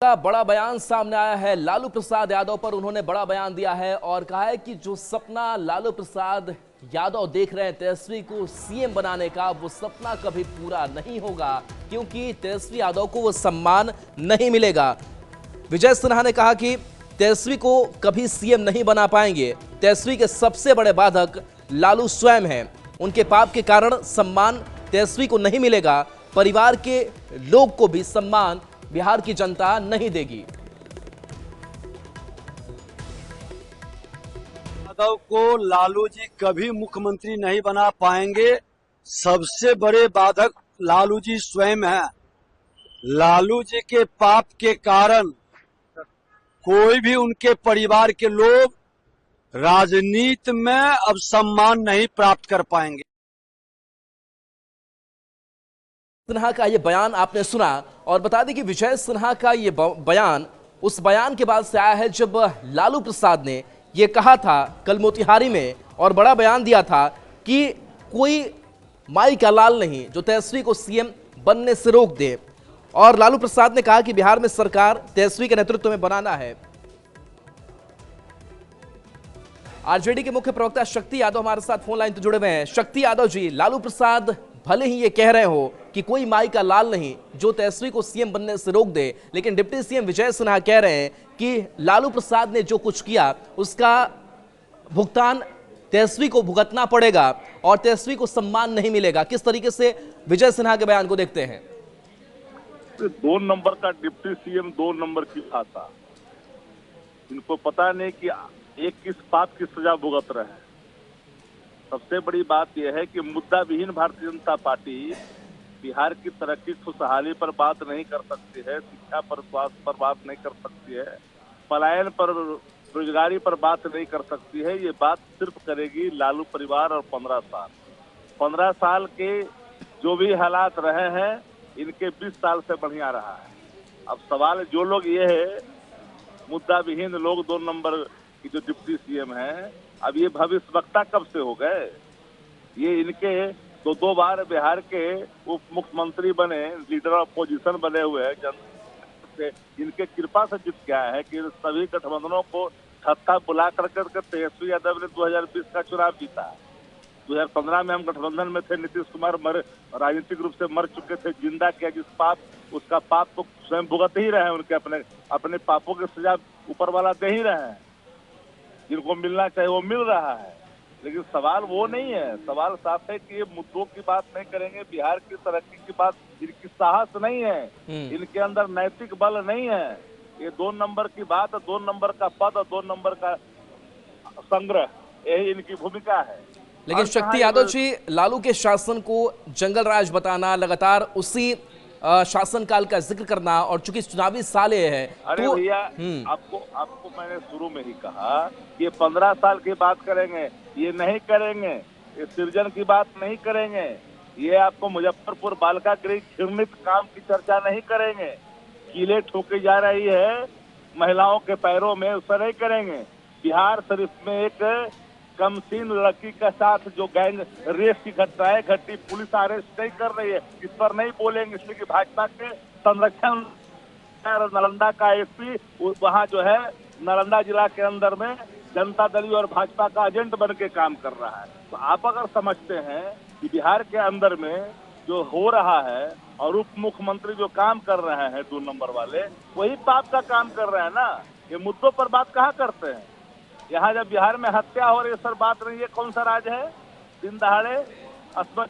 का बड़ा बयान सामने आया है लालू प्रसाद यादव पर। उन्होंने बड़ा बयान दिया है और कहा है कि जो सपना लालू प्रसाद यादव देख रहे हैं तेजस्वी को सीएम बनाने का, वो सपना कभी पूरा नहीं होगा क्योंकि तेजस्वी यादव को वो सम्मान नहीं मिलेगा। विजय सिन्हा ने कहा कि तेजस्वी को कभी सीएम नहीं बना पाएंगे। तेजस्वी के सबसे बड़े बाधक लालू स्वयं हैं। उनके पाप के कारण सम्मान तेजस्वी को नहीं मिलेगा। परिवार के लोग को भी सम्मान बिहार की जनता नहीं देगी। यादव को लालू जी कभी मुख्यमंत्री नहीं बना पाएंगे। सबसे बड़े बाधक लालू जी स्वयं हैं। लालू जी के पाप के कारण कोई भी उनके परिवार के लोग राजनीति में अब सम्मान नहीं प्राप्त कर पाएंगे। सिन्हा का ये बयान आपने सुना और बता दें कि विजय सिन्हा का ये बयान उस बयान के बाद से आया है जब लालू प्रसाद ने ये कहा था कल मोतिहारी में और बड़ा बयान दिया था कि कोई माई का लाल नहीं जो तेजस्वी को सीएम बनने से रोक दे। और लालू प्रसाद ने कहा कि बिहार में सरकार तेजस्वी के नेतृत्व में बनाना है। आरजेडी के मुख्य प्रवक्ता शक्ति यादव हमारे साथ फोन लाइन पर जुड़े हुए हैं। शक्ति यादव जी, लालू प्रसाद भले ही ये कह रहे हो कि कोई माई का लाल नहीं जो तेजस्वी को सीएम बनने से रोक दे, लेकिन डिप्टी सीएम विजय सिन्हा कह रहे हैं कि लालू प्रसाद ने जो कुछ किया उसका भुगतान तेजस्वी को भुगतना पड़ेगा और तेजस्वी को सम्मान नहीं मिलेगा। किस तरीके से विजय सिन्हा के बयान को देखते हैं? 2 नंबर का डिप्टी सीएम 2 नंबर की खाता, इनको पता नहीं कि एक किस पाप की सजा भुगत रहे हैं। सबसे बड़ी बात यह है कि मुद्दा विहीन भारतीय जनता पार्टी बिहार की तरक्की खुशहाली पर बात नहीं कर सकती है, शिक्षा पर, स्वास्थ्य पर बात नहीं कर सकती है, पलायन पर, रोजगारी पर बात नहीं कर सकती है। ये बात सिर्फ करेगी लालू परिवार और 15 साल के जो भी हालात रहे हैं इनके 20 साल से बढ़िया रहा है। अब सवाल जो लोग ये है मुद्दा विहीन लोग 2 नंबर की जो डिप्टी सीएम हैं, अब ये भविष्यवक्ता कब से हो गए? ये इनके तो 2 बार बिहार के उप मुख्यमंत्री बने, लीडर ऑफ अपोजिशन बने हुए हैं, जनता इनके कृपा से जीत गया है कि सभी गठबंधनों को छत्ता बुला कर तेजस्वी यादव ने 2020 का चुनाव जीता। 2015 में हम गठबंधन में थे, नीतीश कुमार राजनीतिक रूप से मर चुके थे। जिंदा किया जिस पाप, उसका पाप तो स्वयं भुगत ही रहे हैं। उनके अपने पापों की सजा ऊपर वाला दे ही रहे हैं। जिनको मिलना चाहिए वो मिल रहा है। लेकिन सवाल वो नहीं है। सवाल साफ है कि ये मुद्दों की बात नहीं करेंगे, बिहार की तरक्की की बात, इनकी साहस नहीं है, इनके अंदर नैतिक बल नहीं है। ये 2 नंबर की बात, 2 नंबर का पद और 2 नंबर का संग्रह, यही इनकी भूमिका है। लेकिन शक्ति यादव जी, लालू के शासन को जंगल राज बताना, लगातार उसी शासनकाल का जिक्र करना और चूंकि चुनावी साल ये है। अरे भैया, आपको मैंने शुरू में ही कहा ये 15 साल की बात करेंगे, ये नहीं करेंगे, ये सृजन की बात नहीं करेंगे, ये आपको मुजफ्फरपुर बालिका गृह घृणित काम की चर्चा नहीं करेंगे। कीले ठोकी जा रही है महिलाओं के पैरों में, उससे नहीं करेंगे। बिहार शरीफ में एक कमसीन लड़की के साथ जो गैंग रेस की घटनाएं घटी, पुलिस अरेस्ट नहीं कर रही है, इस पर नहीं बोलेंगे इसलिए कि भाजपा के संरक्षण नालंदा का एसपी वहाँ जो है नालंदा जिला के अंदर में जनता दल और भाजपा का एजेंट बन के काम कर रहा है। तो आप अगर समझते हैं कि बिहार के अंदर में जो हो रहा है और उप मुख्यमंत्री जो काम कर रहे हैं 2 नंबर वाले, वही पाप का काम कर रहे हैं ना। ये मुद्दों पर बात कहाँ करते हैं? यहाँ जब बिहार में हत्या हो रही है सर, बात नहीं, ये कौन सा राज है? दिन दहाड़े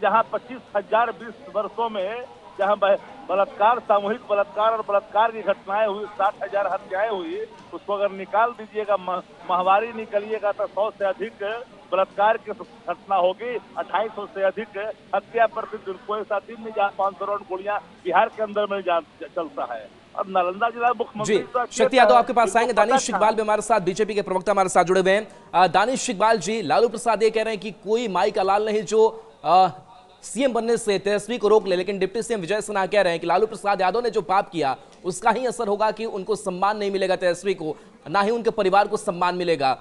जहाँ 25,000 20 वर्षों में जहाँ बलात्कार, सामूहिक बलात्कार और बलात्कार की घटनाएं हुई, 60,000 हत्याएं हुई, उसको अगर निकाल दीजिएगा, माहवारी निकलिएगा तो 100 से अधिक बलात्कार की घटना होगी, 2800 से अधिक हत्या प्रतिदिन। कोई सा दिन नहीं जहाँ 500 राउंड गोलियां बिहार के अंदर में चलता है। अब नालंदा जिला मुख्यमंत्री शक्ति यादव आपके पास आएंगे। दानिश इकबाल भी हमारे साथ, बीजेपी के प्रवक्ता हमारे साथ जुड़े हुए हैं। दानिश इकबाल जी, लालू प्रसाद ये कह रहे हैं कि कोई माई का लाल नहीं जो सीएम बनने से तेजस्वी को रोक ले, लेकिन डिप्टी सीएम विजय सिन्हा कह रहे हैं कि लालू प्रसाद यादव ने जो पाप किया उसका ही असर होगा कि उनको सम्मान नहीं मिलेगा तेजस्वी को, ना ही उनके परिवार को सम्मान मिलेगा।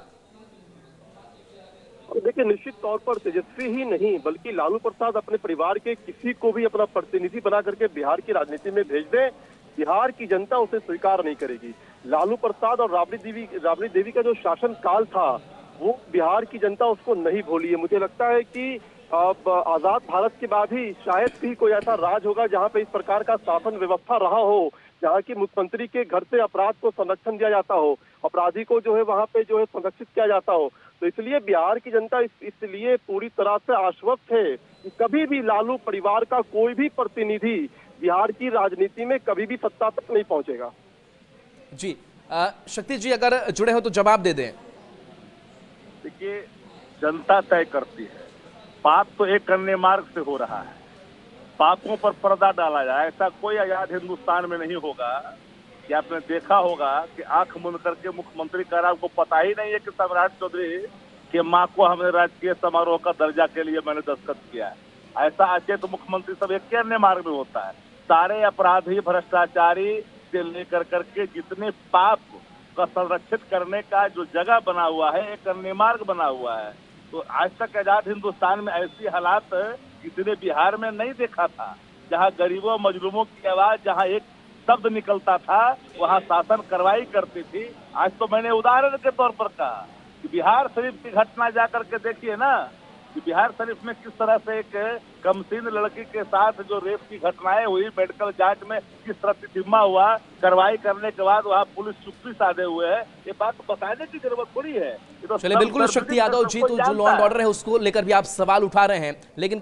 देखिए, निश्चित तौर पर तेजस्वी ही नहीं बल्कि लालू प्रसाद अपने परिवार के किसी को भी अपना प्रतिनिधि बना करके बिहार की राजनीति में भेज दें, बिहार की जनता उसे स्वीकार नहीं करेगी। लालू प्रसाद और राबड़ी देवी का जो शासन काल था वो बिहार की जनता उसको नहीं भूली है। मुझे लगता है कि अब आजाद भारत के बाद ही शायद ही कोई ऐसा राज होगा जहां पे इस प्रकार का शासन व्यवस्था रहा हो, जहां की मुख्यमंत्री के घर से अपराध को संरक्षण दिया जाता हो, अपराधी को जो है वहां पे जो है संरक्षित किया जाता हो। तो इसलिए बिहार की जनता इसलिए पूरी तरह से आश्वस्त है कि कभी भी लालू परिवार का कोई भी प्रतिनिधि बिहार की राजनीति में कभी भी सत्ता तक नहीं पहुंचेगा। जी शक्ति जी अगर जुड़े हो तो जवाब दे दें। देखिए, जनता तय करती है। पाप तो एक करने मार्ग से हो रहा है, पापों पर पर्दा डाला जाए ऐसा कोई आजाद हिंदुस्तान में नहीं होगा। कि आपने देखा होगा कि आंख मूंद करके मुख्यमंत्री कह रहा, आपको पता ही नहीं है कि सम्राट चौधरी के मां को हमने राजकीय समारोह का दर्जा के लिए मैंने दस्तखत किया है। ऐसा अचेत तो मुख्यमंत्री सब एक अन्य मार्ग में होता है। सारे अपराधी भ्रष्टाचारी से लेकर करके जितने पाप का संरक्षित करने का जो जगह बना हुआ है, एक अन्य मार्ग बना हुआ है। तो आज तक आजाद हिंदुस्तान में ऐसी हालात किसी ने बिहार में नहीं देखा था, जहां गरीबों मजलूमों की आवाज, जहां एक शब्द निकलता था वहां शासन कार्रवाई करती थी। आज तो मैंने उदाहरण के तौर पर कहा कि बिहार शरीफ की घटना जाकर के देखिए ना, कि बिहार शरीफ में किस तरह से एक कमसीन लड़की के साथ जो रेप की घटनाएं हुई, मेडिकल जांच में किस तरह तितिम्मा हुआ, कार्रवाई करने के बाद वहाँ पुलिस चुप्पी साधे हुए है। ये बात तो बताने की जरूरत थोड़ी है। चलिए बिल्कुल शक्ति यादव जी, तो जो लॉ एंड ऑर्डर है उसको लेकर भी आप सवाल उठा रहे हैं, लेकिन